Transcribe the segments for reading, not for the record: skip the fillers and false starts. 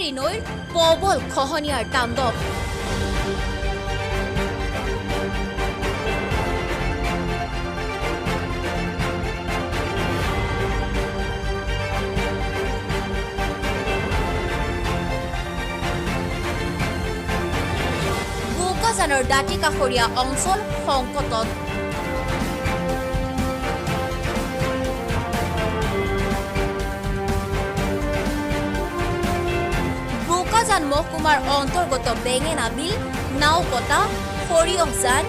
ধনশিৰি নৈৰ প্ৰবল খহনীয়াৰ তাণ্ডৱ। বোকাজানৰ দাঁতিকাষৰীয়া অঞ্চল সংকটত। বোকাজান মহকুমাৰ অন্তৰ্গত বেঙেনা বিল, নাওকটা, সৰিয়হজান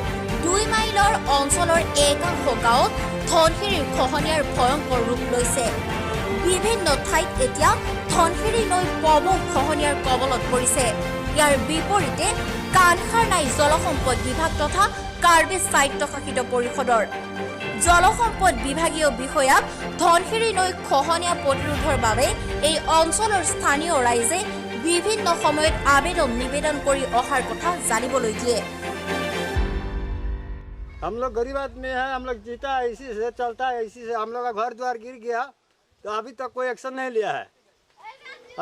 2 মাইলৰ অঞ্চলৰ একাংশ গাঁৱত ধনশিৰিৰ খহনীয়াৰ ভয়ংকৰ ৰূপ লৈছে। বিভিন্ন ঠাইত এতিয়া ধনশিৰি নৈ প্ৰবল খহনীয়াৰ কবলত পৰিছে। ইয়াৰ বিপৰীতে কাণসাৰ নাই জলসম্পদ বিভাগ তথা কাৰ্বি স্বায়ত্তশাসিত পৰিষদৰ। জলসম্পদ বিভাগীয় বিষয়াক ধনশিৰি নৈ খহনীয়া প্ৰতিৰোধৰ বাবে এই অঞ্চলৰ স্থানীয় ৰাইজে বিভিন্ন সময়ত আবেদন নিবেদন কৰি অহাৰ কথা জানিবলৈ দিয়ে। हम लोग गरीब आदमी है, हम लोग जीता है इसी से, चलता है इसी से। हम लोग का घर द्वार गिर गया तो अभी तक कोई एक्शन नहीं लिया है।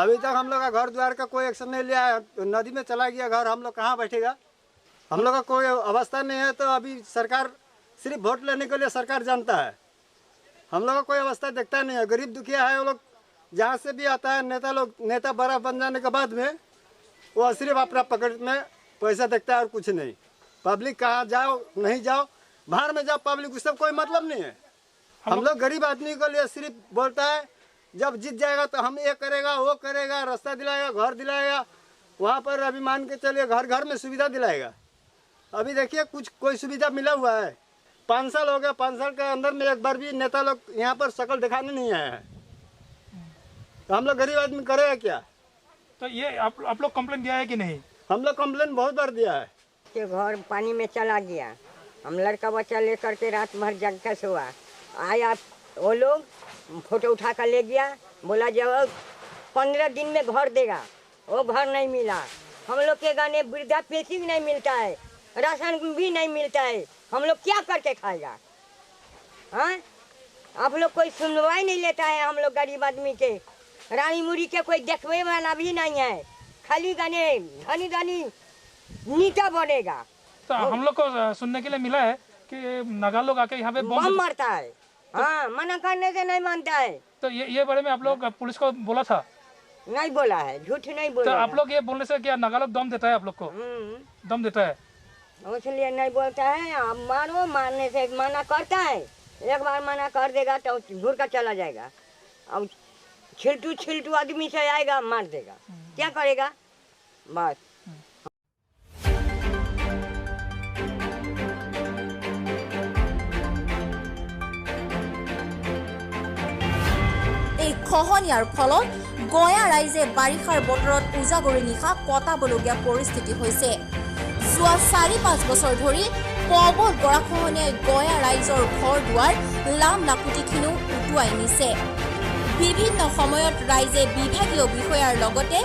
अभी तक हम लोग का घर द्वार का कोई एक्शन नहीं लिया है। नदी में चला गया घर, हम लोग कहाँ बैठेगा? हम लोग का कोई अवस्था नहीं है। तो अभी सरकार सिर्फ वोट लेने के लिए सरकार जानता है, हम लोग का कोई अवस्था देखता नहीं है। गरीब दुखिया है वो लोग, जहाँ से भी आता है नेता लोग, नेता बड़ा बन जाने के बाद में वो सिर्फ अपना पकड़ में पैसा देखता है और कुछ नहीं। पब्लिक कहाँ जाओ नहीं जाओ, बाहर में जाओ, पब्लिक उससे कोई मतलब नहीं है। हम लोग गरीब आदमी के लिए सिर्फ बोलता है जब जीत जाएगा तो हम ये करेगा वो करेगा, रास्ता दिलाएगा, घर दिलाएगा। वहाँ पर अभी मान के चलिए घर घर में सुविधा दिलाएगा। अभी देखिए कुछ कोई सुविधा मिला हुआ है। 5 साल हो गया, 5 साल के अंदर में एक बार भी नेता लोग यहाँ पर शक्ल दिखाने नहीं आए हैं। तो हम लोग गरीब आदमी करेगा क्या? तो ये आप लोग कंप्लेन दिया है कि नहीं? हम लोग कंप्लेन बहुत बार दिया है के घर पानी में चला गया। हम लड़का बच्चा लेकर के रात भर जग कर सोआ। आया वो लोग फोटो उठा कर ले गया, बोला जब 15 दिन में घर देगा, वो घर नहीं मिला। हम लोग के गाने वृद्धा पेंशन नहीं मिलता है, राशन भी नहीं मिलता है। हम लोग क्या करके खाएगा? हाँ, आप लोग कोई सुनवाई नहीं लेता है। हम लोग गरीब आदमी के रानी मुड़ी के कोई देखने वाला भी नहीं है। खाली गाने धनी धनी नीचा बनेगा। तो हम लोग को सुनने के लिए मिला है कि नागा लोग आके यहाँ पे बम मारता है। हाँ, मना करने से नहीं मानता है। तो ये बारे में आप लोग पुलिस को बोला था? नहीं बोला है, झूठ नहीं बोला। तो आप लोग ये बोलने से क्या नागा लोग दम देता है? आप लोग को दम देता है? इसलिए नहीं बोलता है। अब मारो, मारने से मना करता है। एक बार मना कर देगा तो घूर कर चला जाएगा। अब छिलटू आदमी से आएगा, मार देगा। क्या करेगा? बस। খহনীয়াৰ ফলত গয়া ৰাইজে বাৰিষাৰ বতৰত উজাগৰি নিশা কটাবলগীয়া পৰিস্থিতি হৈছে। যোৱা 4-5 বছৰ ধৰি প্ৰবল গৰাখহনীয়াই গয়া ৰাইজৰ ঘৰ দুৱাৰ লাম লাকুটিখিনিও উটুৱাই নিছে। বিভিন্ন সময়ত ৰাইজে বিভাগীয় বিষয়াৰ লগতে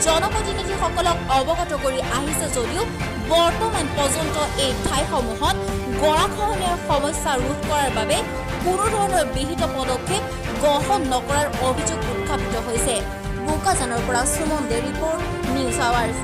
জনপ্ৰতিনিধিসকলক অৱগত কৰি আহিছে যদিও বৰ্তমান পৰ্যন্ত এই ঠাইসমূহত গৰাখহনীয়াৰ সমস্যা ৰোধ কৰাৰ বাবে কোনো ধৰণৰ বিহিত পদক্ষেপ গ্ৰহণ নকৰাৰ অভিযোগ উত্থাপিত হৈছে। বোকাজানৰ পৰা সুমন দে ৰিপৰ্ট, নিউজ আৱাৰ্ছ।